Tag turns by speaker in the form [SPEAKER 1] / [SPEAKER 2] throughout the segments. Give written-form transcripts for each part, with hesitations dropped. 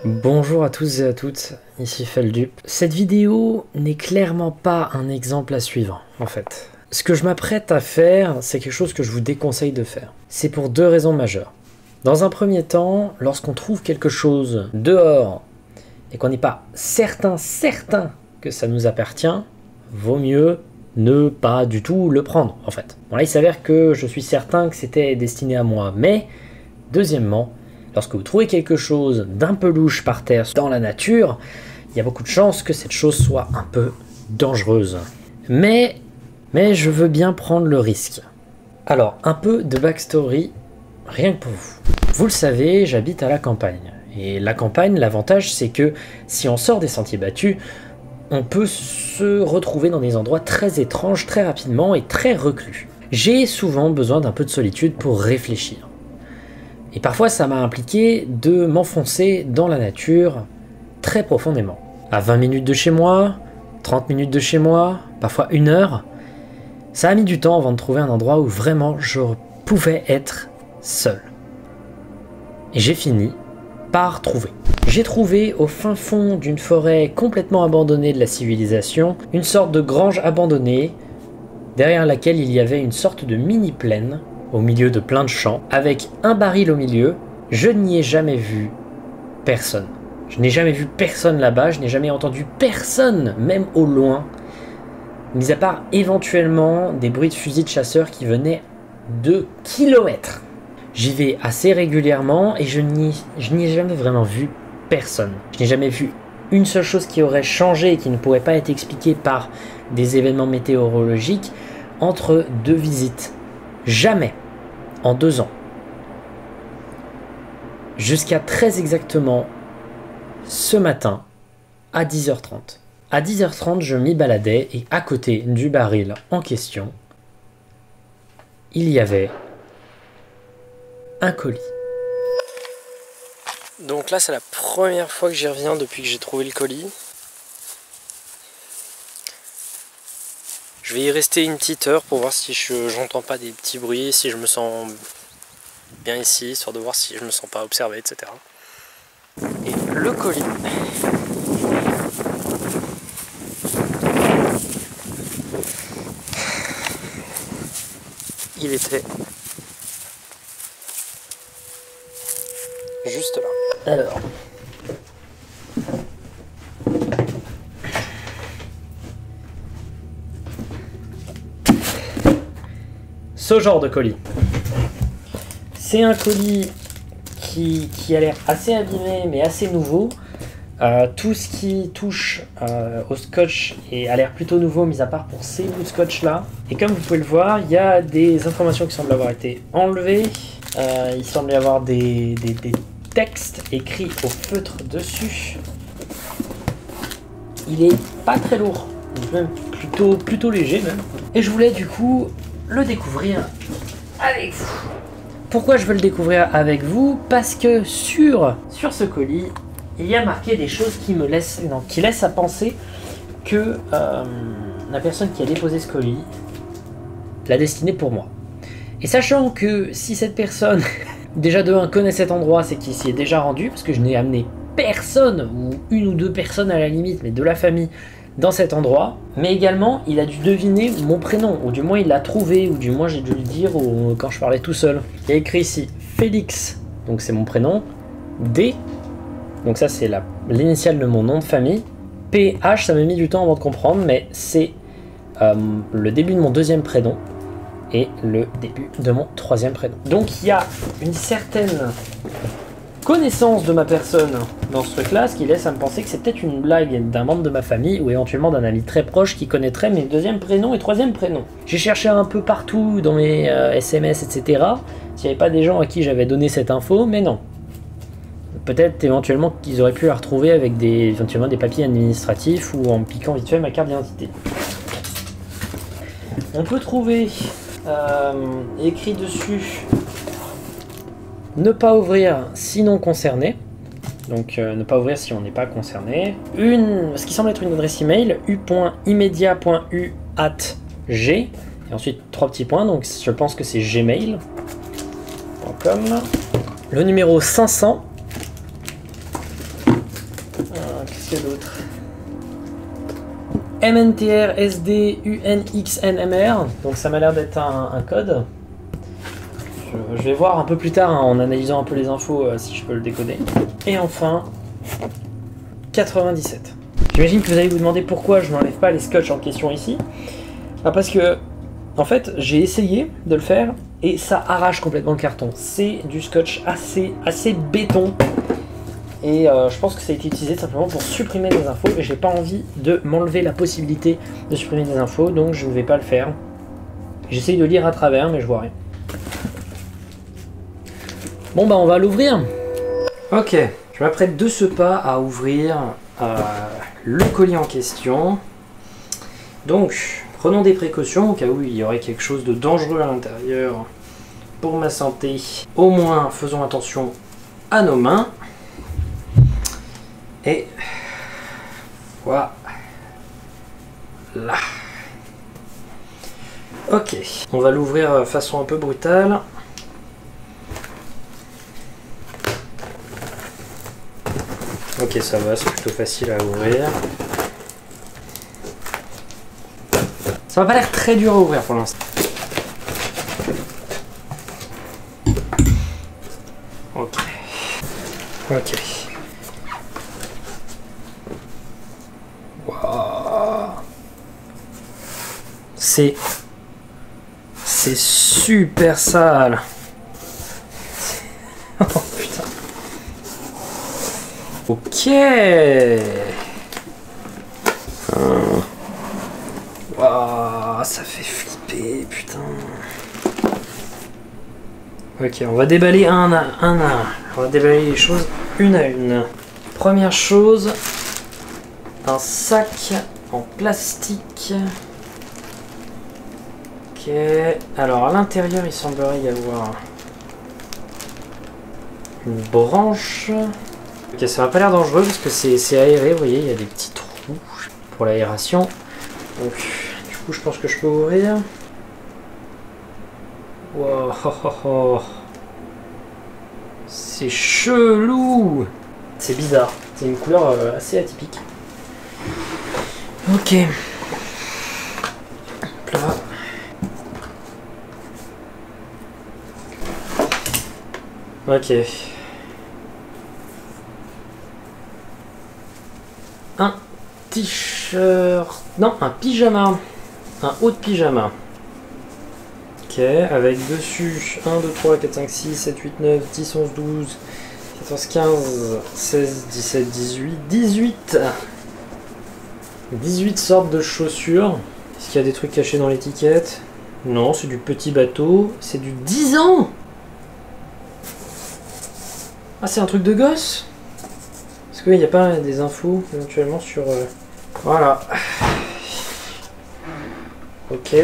[SPEAKER 1] Bonjour à tous et à toutes, ici Feldup. Cette vidéo n'est clairement pas un exemple à suivre, en fait. Ce que je m'apprête à faire, c'est quelque chose que je vous déconseille de faire. C'est pour deux raisons majeures. Dans un premier temps, lorsqu'on trouve quelque chose dehors et qu'on n'est pas certain que ça nous appartient, vaut mieux ne pas du tout le prendre, en fait. Bon là, il s'avère que je suis certain que c'était destiné à moi, mais deuxièmement, lorsque vous trouvez quelque chose d'un peu louche par terre dans la nature, il y a beaucoup de chances que cette chose soit un peu dangereuse. Mais je veux bien prendre le risque. Alors, un peu de backstory, rien que pour vous. Vous le savez, j'habite à la campagne. Et la campagne, l'avantage, c'est que si on sort des sentiers battus, on peut se retrouver dans des endroits très étranges, très rapidement et très reclus. J'ai souvent besoin d'un peu de solitude pour réfléchir. Et parfois, ça m'a impliqué de m'enfoncer dans la nature très profondément. À 20 minutes de chez moi, 30 minutes de chez moi, parfois 1 heure. Ça a mis du temps avant de trouver un endroit où vraiment je pouvais être seul. Et j'ai fini par trouver. J'ai trouvé au fin fond d'une forêt complètement abandonnée de la civilisation, une sorte de grange abandonnée, derrière laquelle il y avait une sorte de mini-plaine, au milieu de plein de champs, avec un baril au milieu. Je n'y ai jamais vu personne. Je n'ai jamais vu personne là-bas, je n'ai jamais entendu personne, même au loin, mis à part éventuellement des bruits de fusils de chasseurs qui venaient de kilomètres. J'y vais assez régulièrement et je n'y ai jamais vraiment vu personne. Je n'ai jamais vu une seule chose qui aurait changé et qui ne pourrait pas être expliquée par des événements météorologiques entre deux visites. Jamais. En 2 ans. Jusqu'à très exactement ce matin à 10h30. À 10h30, je m'y baladais et à côté du baril en question, il y avait un colis. Donc là, c'est la première fois que j'y reviens depuis que j'ai trouvé le colis. Je vais y rester une petite heure pour voir si j'entends pas des petits bruits, si je me sens bien ici, histoire de voir si je me sens pas observé, etc. Et le colis, il était juste là. Alors, ce genre de colis. C'est un colis qui a l'air assez abîmé mais assez nouveau. Tout ce qui touche au scotch a l'air plutôt nouveau, mis à part pour ces bouts de scotch là. Et comme vous pouvez le voir, il y a des informations qui semblent avoir été enlevées. Il semble y avoir des textes écrits au feutre dessus. Il est pas très lourd, même plutôt léger même. Et je voulais du coup le découvrir avec vous. Pourquoi je veux le découvrir avec vous? Parce que sur ce colis, il y a marqué des choses qui laissent à penser que la personne qui a déposé ce colis l'a destiné pour moi. Et sachant que si cette personne, déjà de 1, connaît cet endroit, c'est qu'il s'y est déjà rendu, parce que je n'ai amené personne, ou 1 ou 2 personnes à la limite, mais de la famille, dans cet endroit, mais également il a dû deviner mon prénom, ou du moins il l'a trouvé, ou du moins j'ai dû le dire quand je parlais tout seul. Il y a écrit ici Félix, donc c'est mon prénom, D, donc ça c'est l'initiale de mon nom de famille, PH, ça m'a mis du temps avant de comprendre, mais c'est le début de mon 2e prénom, et le début de mon 3e prénom. Donc il y a une certaine connaissance de ma personne dans ce truc-là, ce qui laisse à me penser que c'est peut-être une blague d'un membre de ma famille ou éventuellement d'un ami très proche qui connaîtrait mes 2e prénoms et 3e prénoms. J'ai cherché un peu partout dans mes SMS, etc. s'il n'y avait pas des gens à qui j'avais donné cette info, mais non. Peut-être éventuellement qu'ils auraient pu la retrouver avec éventuellement des papiers administratifs ou en piquant vite fait ma carte d'identité. On peut trouver écrit dessus ne pas ouvrir sinon concerné, donc ne pas ouvrir si on n'est pas concerné. Ce qui semble être une adresse email, u.immedia.u@g, et ensuite 3 petits points, donc je pense que c'est gmail.com. Le numéro 500, qu'il y a d'autre? MNTR SD UNXNMR, donc ça m'a l'air d'être un code. Je vais voir un peu plus tard hein, en analysant un peu les infos si je peux le décoder. Et enfin, 97. J'imagine que vous allez vous demander pourquoi je n'enlève pas les scotch en question ici. Ah, parce que, en fait, j'ai essayé de le faire et ça arrache complètement le carton. C'est du scotch assez béton. Et je pense que ça a été utilisé simplement pour supprimer des infos et j'ai pas envie de m'enlever la possibilité de supprimer des infos, donc je ne vais pas le faire. J'essaye de lire à travers, mais je vois rien. Bon bah on va l'ouvrir. Ok, je m'apprête de ce pas à ouvrir le colis en question. Donc, prenons des précautions au cas où il y aurait quelque chose de dangereux à l'intérieur pour ma santé. Au moins, faisons attention à nos mains. Et voilà. Là. Ok, on va l'ouvrir de façon un peu brutale. Ok, ça va, c'est plutôt facile à ouvrir. Ça va pas l'air très dur à ouvrir pour l'instant. Ok. Ok. Wow. C'est super sale. Oh putain. Ok. Wow, ça fait flipper, putain. Ok, on va déballer un à un. On va déballer les choses une à une. Première chose, un sac en plastique. Ok, alors à l'intérieur il semblerait y avoir une branche. Ok, ça m'a pas l'air dangereux parce que c'est aéré, vous voyez, il y a des petits trous pour l'aération. Donc, du coup, je pense que je peux ouvrir. Wow, oh, oh, oh. C'est chelou. C'est bizarre, c'est une couleur assez atypique. Ok. Hop là. Ok. Un t-shirt... Non, un pyjama. Un haut de pyjama. Ok, avec dessus 1, 2, 3, 4, 5, 6, 7, 8, 9, 10, 11, 12, 14, 15, 16, 17, 18, 18. 18 sortes de chaussures. Est-ce qu'il y a des trucs cachés dans l'étiquette? Non, c'est du petit bateau. C'est du 10 ans. Ah, c'est un truc de gosse? Est-ce qu'il n'y a pas des infos éventuellement sur... Voilà. Ok.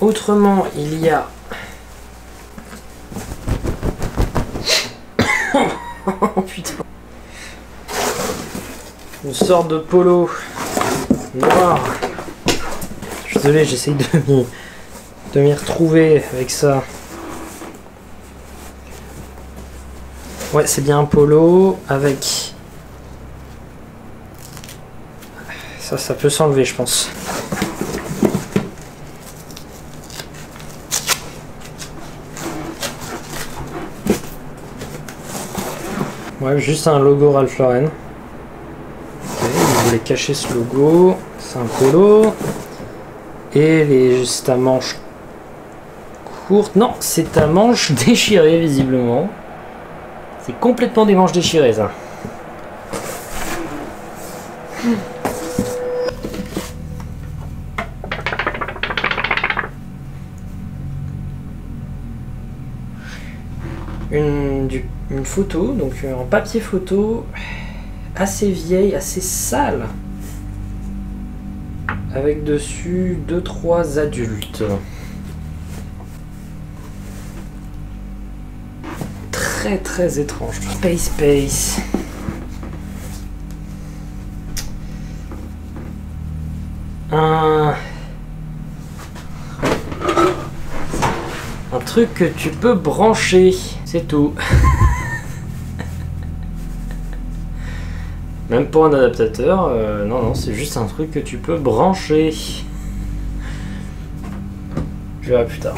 [SPEAKER 1] Autrement, il y a... Oh putain. Une sorte de polo noir. Je suis désolé, j'essaye de m'y retrouver avec ça. Ouais, c'est bien un polo avec... Ça peut s'enlever, je pense. Ouais, juste un logo Ralph Lauren. Okay, je voulais cacher ce logo. C'est un polo. Et c'est à manche courte. Non, c'est à manche déchirée, visiblement. C'est complètement des manches déchirées, ça. Une photo, donc en papier photo, assez vieille, assez sale, avec dessus 2-3 adultes. Très très étrange. Space. un truc que tu peux brancher, c'est tout. Même pour un adaptateur, non, c'est juste un truc que tu peux brancher. Je verrai plus tard.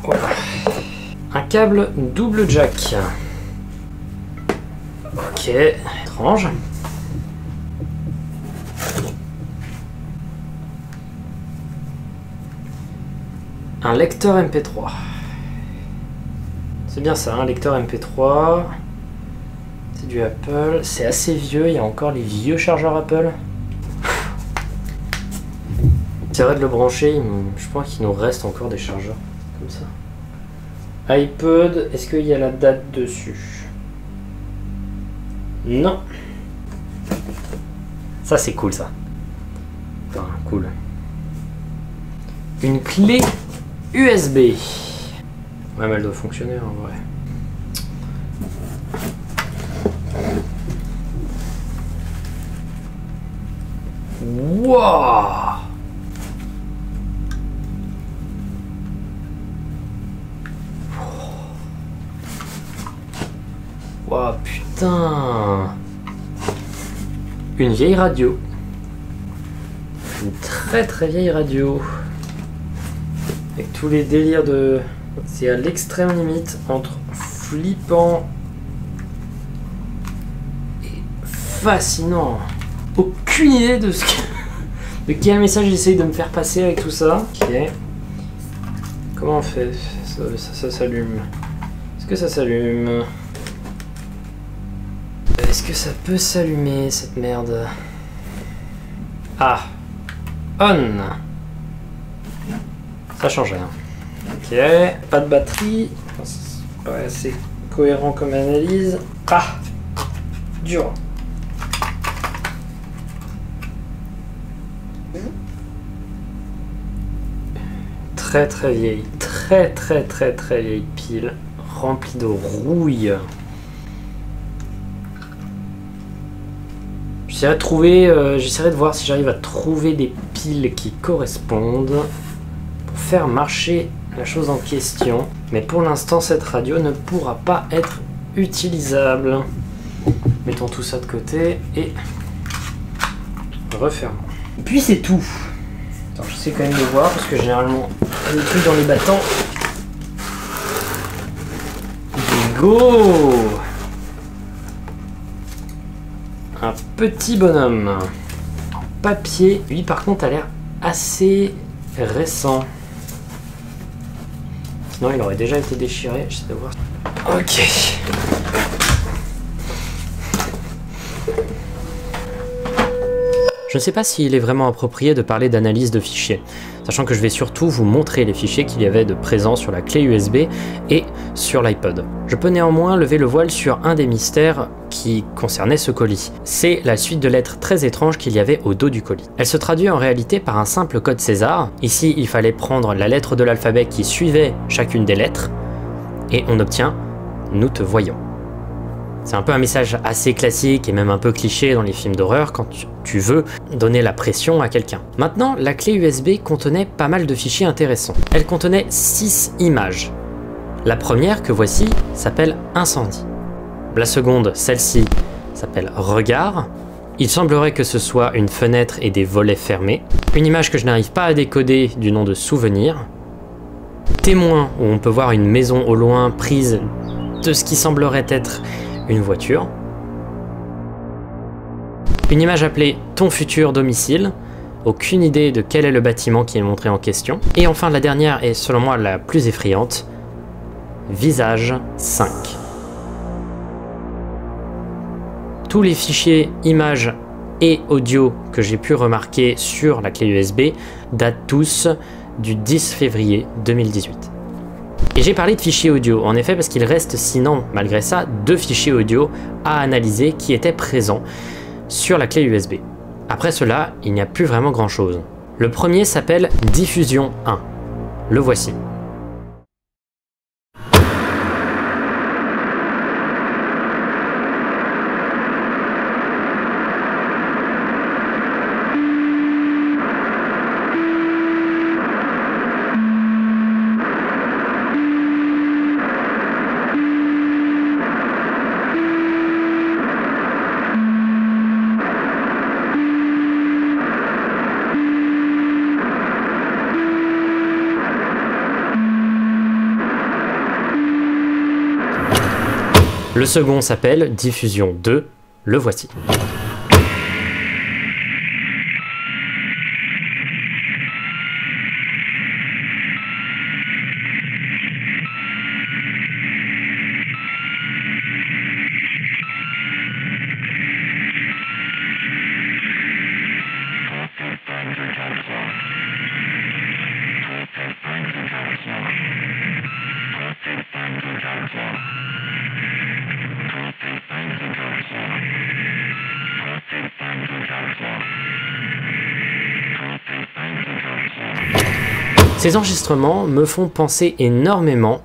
[SPEAKER 1] Voilà. Un câble double jack. Ok, étrange. Un lecteur MP3. C'est bien ça, un lecteur MP3. C'est du Apple. C'est assez vieux, il y a encore les vieux chargeurs Apple. J'essaierai de le brancher, je pense qu'il nous reste encore des chargeurs comme ça. iPod, est-ce qu'il y a la date dessus? Non. Ça c'est cool ça. Enfin, cool. Une clé USB. Ouais, mais elle doit fonctionner en vrai. Wouah! Wouah, putain! Une vieille radio. Une très très vieille radio. Avec tous les délires de... C'est à l'extrême limite entre flippant et fascinant. Aucune idée de ce que... de quel message j'essaye de me faire passer avec tout ça. Ok. Comment on fait? Ça s'allume. Est-ce que ça s'allume? Est-ce que ça peut s'allumer cette merde? Ah. On. Ça change rien. Ok, pas de batterie. C'est pas assez cohérent comme analyse. Ah, dur. Très très vieille, très vieille pile remplie de rouille. J'essaierai de voir si j'arrive à trouver des piles qui correspondent pour faire marcher la chose en question. Mais pour l'instant, cette radio ne pourra pas être utilisable. Mettons tout ça de côté et refermons. Et puis c'est tout. Attends, j'essaie quand même de voir parce que généralement, les trucs dans les battants. Go! Un petit bonhomme en papier. Lui par contre a l'air assez récent. Sinon il aurait déjà été déchiré. J'essaie de voir. Ok. Je ne sais pas s'il est vraiment approprié de parler d'analyse de fichiers, sachant que je vais surtout vous montrer les fichiers qu'il y avait de présents sur la clé USB et sur l'iPod. Je peux néanmoins lever le voile sur un des mystères qui concernait ce colis. C'est la suite de lettres très étranges qu'il y avait au dos du colis. Elle se traduit en réalité par un simple code César. Ici, il fallait prendre la lettre de l'alphabet qui suivait chacune des lettres, et on obtient « Nous te voyons ». C'est un peu un message assez classique et même un peu cliché dans les films d'horreur quand tu veux donner la pression à quelqu'un. Maintenant, la clé USB contenait pas mal de fichiers intéressants. Elle contenait 6 images. La première que voici s'appelle Incendie. La seconde, celle-ci, s'appelle Regard. Il semblerait que ce soit une fenêtre et des volets fermés. Une image que je n'arrive pas à décoder du nom de Souvenir. Témoin, où on peut voir une maison au loin prise de ce qui semblerait être une voiture. Une image appelée Ton futur domicile. Aucune idée de quel est le bâtiment qui est montré en question. Et enfin la dernière est selon moi la plus effrayante. Visage 5. Tous les fichiers images et audio que j'ai pu remarquer sur la clé USB datent tous du 10 février 2018. Et j'ai parlé de fichiers audio, en effet parce qu'il reste sinon, malgré ça, 2 fichiers audio à analyser qui étaient présents sur la clé USB. Après cela, il n'y a plus vraiment grand chose. Le premier s'appelle Diffusion 1. Le voici. Le second s'appelle Diffusion 2, le voici. Ces enregistrements me font penser énormément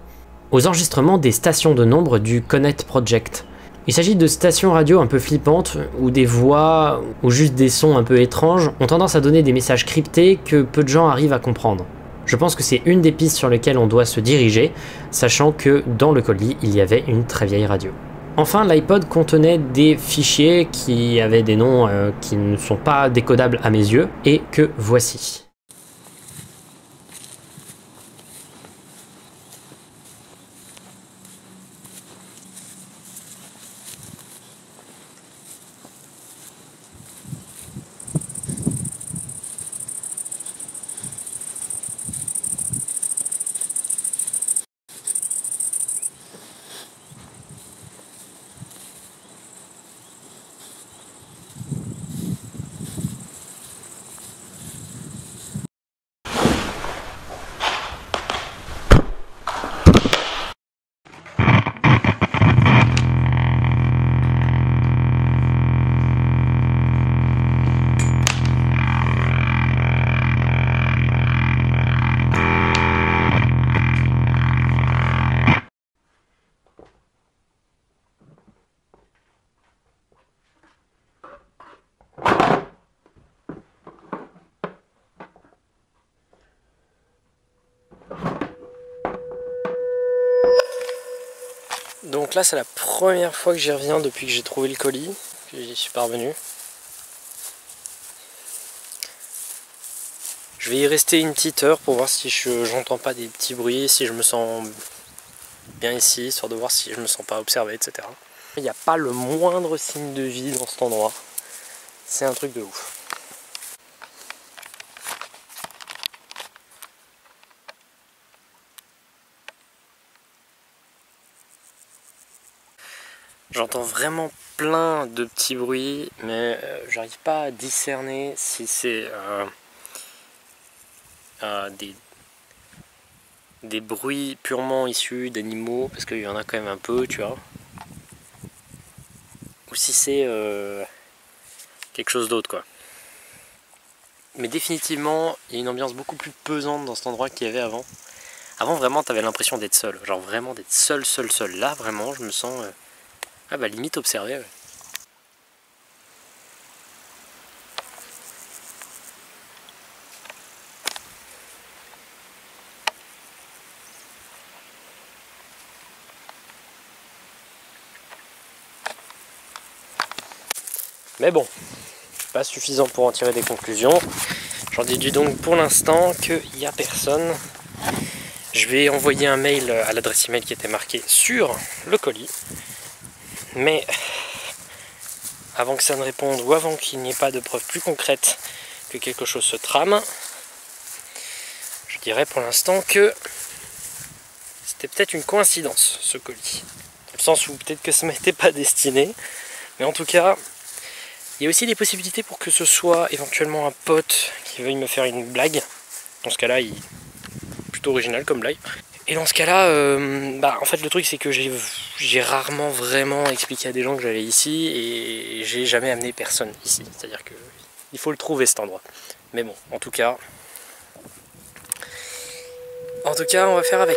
[SPEAKER 1] aux enregistrements des stations de nombre du Connect Project. Il s'agit de stations radio un peu flippantes, où des voix ou juste des sons un peu étranges ont tendance à donner des messages cryptés que peu de gens arrivent à comprendre. Je pense que c'est une des pistes sur lesquelles on doit se diriger, sachant que dans le colis, il y avait une très vieille radio. Enfin, l'iPod contenait des fichiers qui avaient des noms qui ne sont pas décodables à mes yeux, et que voici. Donc là c'est la première fois que j'y reviens depuis que j'ai trouvé le colis, que j'y suis parvenu. Je vais y rester une petite heure pour voir si j'entends pas des petits bruits, si je me sens bien ici, histoire de voir si je me sens pas observé, etc. Il n'y a pas le moindre signe de vie dans cet endroit. C'est un truc de ouf. J'entends vraiment plein de petits bruits, mais j'arrive pas à discerner si c'est des bruits purement issus d'animaux, parce qu'il y en a quand même un peu, tu vois, ou si c'est quelque chose d'autre, quoi. Mais définitivement, il y a une ambiance beaucoup plus pesante dans cet endroit qu'il y avait avant. Avant, vraiment, t'avais l'impression d'être seul, genre vraiment d'être seul. Là, vraiment, je me sens limite observé. Ouais. Mais bon, pas suffisant pour en tirer des conclusions. J'en déduis donc pour l'instant qu'il n'y a personne. Je vais envoyer un mail à l'adresse email qui était marquée sur le colis. Mais avant que ça ne réponde ou avant qu'il n'y ait pas de preuves plus concrètes que quelque chose se trame, je dirais pour l'instant que c'était peut-être une coïncidence, ce colis. Dans le sens où peut-être que ça ne m'était pas destiné. Mais en tout cas, il y a aussi des possibilités pour que ce soit éventuellement un pote qui veuille me faire une blague. Dans ce cas-là, il est plutôt original comme blague. Et dans ce cas-là, en fait le truc c'est que j'ai rarement vraiment expliqué à des gens que j'allais ici et j'ai jamais amené personne ici. C'est-à-dire que il faut le trouver cet endroit. Mais bon, en tout cas, on va faire avec.